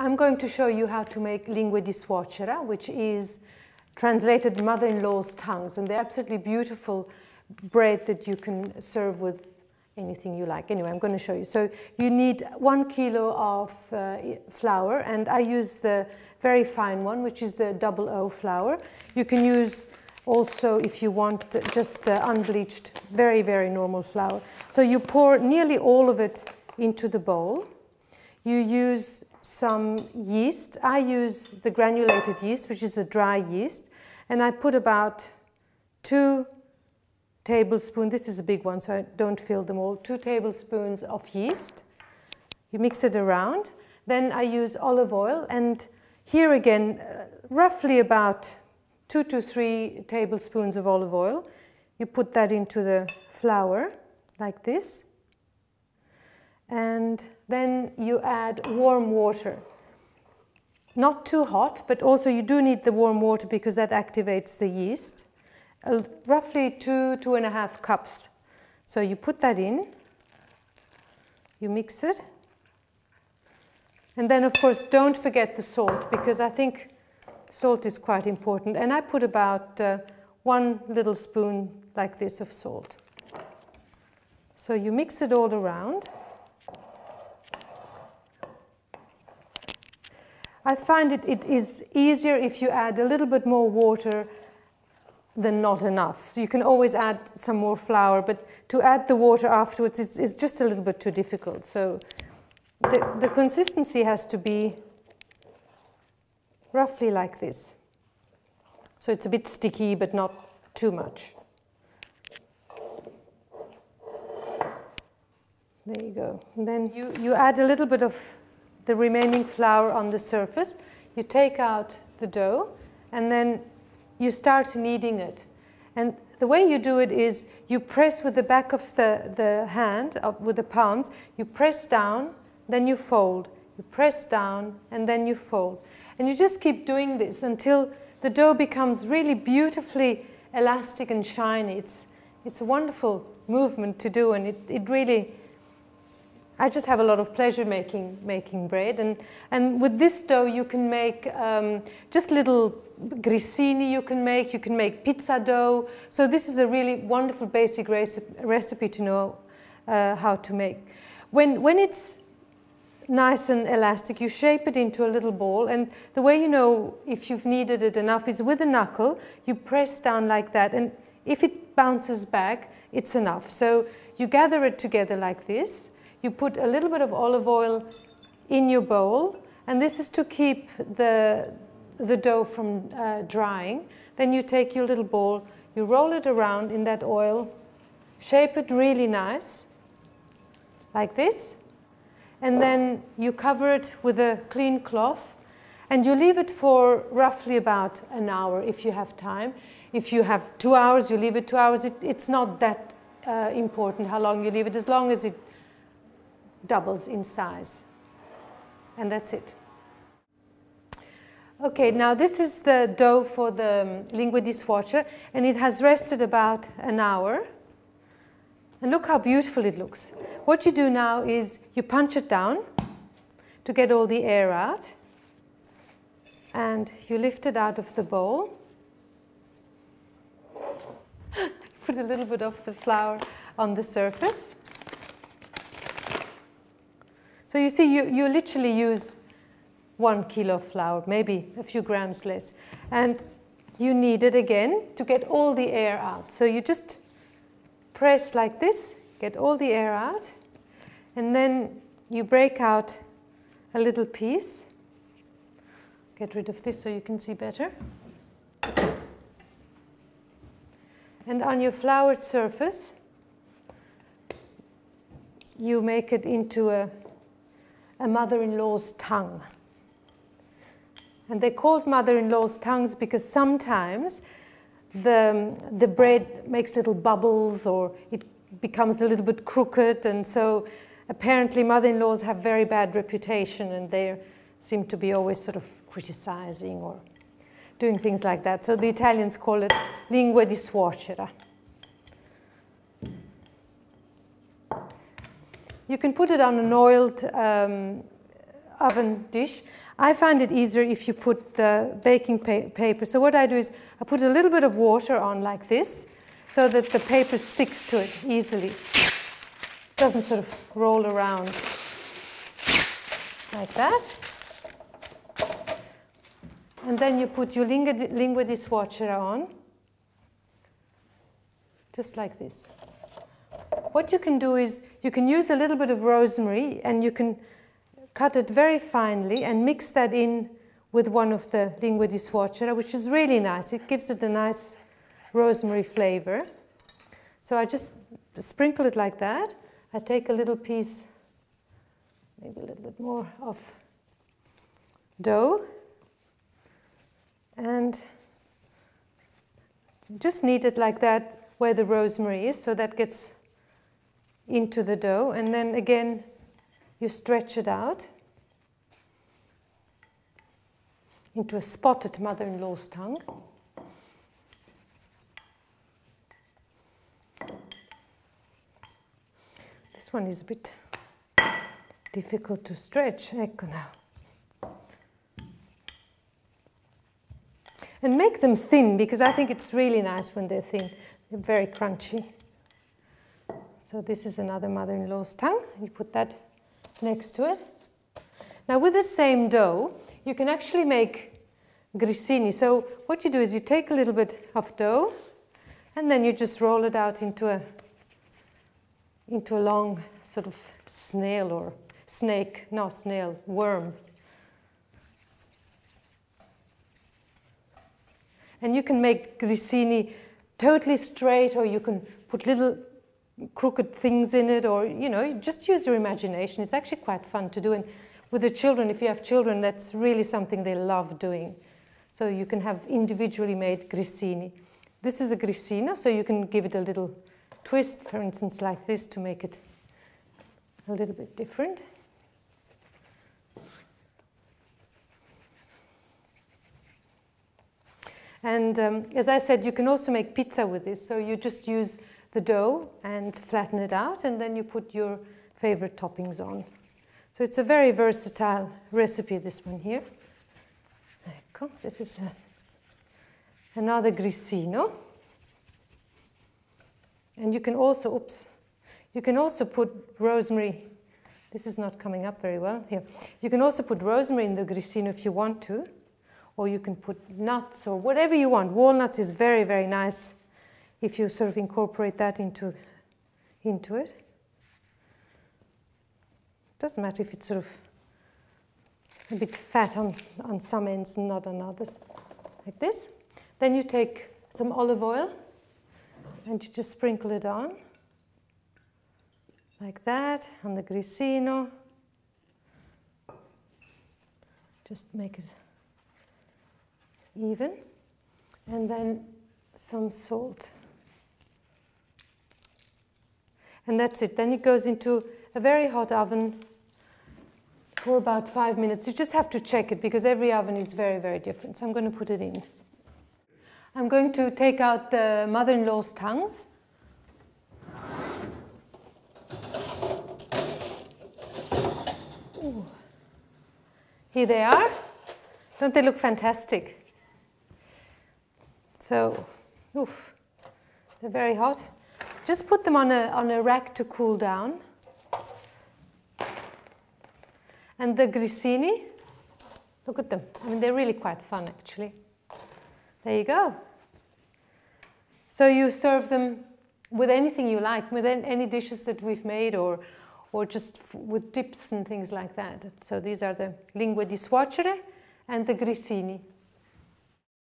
I'm going to show you how to make Lingue Di Suocera, which is translated mother-in-law's tongues, and they're absolutely beautiful bread that you can serve with anything you like. Anyway, I'm going to show you. So you need 1 kilo of flour, and I use the very fine one, which is the 00 flour. You can use also, if you want, just unbleached, very, very normal flour. So you pour nearly all of it into the bowl. You use some yeast. I use the granulated yeast, which is a dry yeast, and I put about 2 tablespoons, this is a big one so I don't fill them all, 2 tablespoons of yeast. You mix it around. Then I use olive oil, and here again roughly about 2 to 3 tablespoons of olive oil. You put that into the flour like this, and then you add warm water. Not too hot, but also you do need the warm water because that activates the yeast. Roughly 2–2.5 cups. So you put that in, you mix it, and then of course don't forget the salt, because I think salt is quite important, and I put about 1 little spoon like this of salt. So you mix it all around. I find it is easier if you add a little bit more water than not enough. So you can always add some more flour, but to add the water afterwards is just a little bit too difficult. So the consistency has to be roughly like this. So it's a bit sticky, but not too much. There you go. And then you add a little bit of the remaining flour on the surface. You take out the dough, and then you start kneading it. And the way you do it is you press with the back of the hand, with the palms, you press down, then you fold. You press down, and then you fold. And you just keep doing this until the dough becomes really beautifully elastic and shiny. It's a wonderful movement to do, and it really, I just have a lot of pleasure making bread. And with this dough you can make just little grissini you can make pizza dough. So this is a really wonderful basic recipe to know how to make. When it's nice and elastic, you shape it into a little ball, and the way you know if you've kneaded it enough is with a knuckle, you press down like that, and if it bounces back, it's enough. So you gather it together like this. You put a little bit of olive oil in your bowl, and this is to keep the dough from drying. Then you take your little ball, you roll it around in that oil, shape it really nice, like this, and then you cover it with a clean cloth, and you leave it for roughly about an hour if you have time. If you have 2 hours, you leave it 2 hours. It's not that important how long you leave it, as long as it doubles in size. And that's it. Okay, now this is the dough for the Lingue Di Suocera, and it has rested about an hour. And look how beautiful it looks. What you do now is you punch it down to get all the air out, and you lift it out of the bowl. Put a little bit of the flour on the surface. So you see, you literally use 1 kilo of flour, maybe a few grams less. And you knead it again to get all the air out. So you just press like this, get all the air out, and then you break out a little piece. Get rid of this so you can see better. And on your floured surface, you make it into a mother-in-law's tongue. And they're called mother-in-law's tongues because sometimes the bread makes little bubbles, or it becomes a little bit crooked, and so apparently mother-in-laws have very bad reputation, and they seem to be always sort of criticizing or doing things like that. So the Italians call it Lingue di Suocera. You can put it on an oiled oven dish. I find it easier if you put the baking paper. So what I do is I put a little bit of water on like this, so that the paper sticks to it easily. It doesn't sort of roll around like that. And then you put your Lingue Di Suocera on, just like this. What you can do is you can use a little bit of rosemary, and you can cut it very finely and mix that in with one of the Lingue Di Suocera, which is really nice. It gives it a nice rosemary flavor. So I just sprinkle it like that. I take a little piece, maybe a little bit more of dough, and just knead it like that where the rosemary is, so that gets into the dough. And then again, you stretch it out into a spotted mother-in-law's tongue. This one is a bit difficult to stretch. Ecco now. And make them thin, because I think it's really nice when they're thin. They're very crunchy. So this is another mother-in-law's tongue. You put that next to it. Now with the same dough, you can actually make grissini. So what you do is you take a little bit of dough, and then you just roll it out into a long sort of snail or snake, no, snail, worm. And you can make grissini totally straight, or you can put little crooked things in it, or, you know, just use your imagination. It's actually quite fun to do. And with the children, if you have children, that's really something they love doing. So you can have individually made grissini. This is a grissino, so you can give it a little twist, for instance, like this, to make it a little bit different. And as I said, you can also make pizza with this. So you just use the dough and flatten it out, and then you put your favorite toppings on. So it's a very versatile recipe, this one here. Ecco, this is another grissino. And you can also, you can also put rosemary. This is not coming up very well here. You can also put rosemary in the grissino if you want to, or you can put nuts or whatever you want. Walnuts is very, very nice if you sort of incorporate that into it. Doesn't matter if it's sort of a bit fat on some ends and not on others, like this. Then you take some olive oil and you just sprinkle it on, like that, on the grissino. Just make it even. And then some salt. And that's it. Then it goes into a very hot oven for about 5 minutes. You just have to check it, because every oven is very, very different. So I'm going to put it in. I'm going to take out the mother-in-law's tongues. Ooh. Here they are. Don't they look fantastic? So, oof, they're very hot. Just put them on a rack to cool down. And the grissini, look at them. I mean, they're really quite fun, actually. There you go. So you serve them with anything you like, with any dishes that we've made, or just with dips and things like that. So these are the Lingue Di Suocera and the grissini.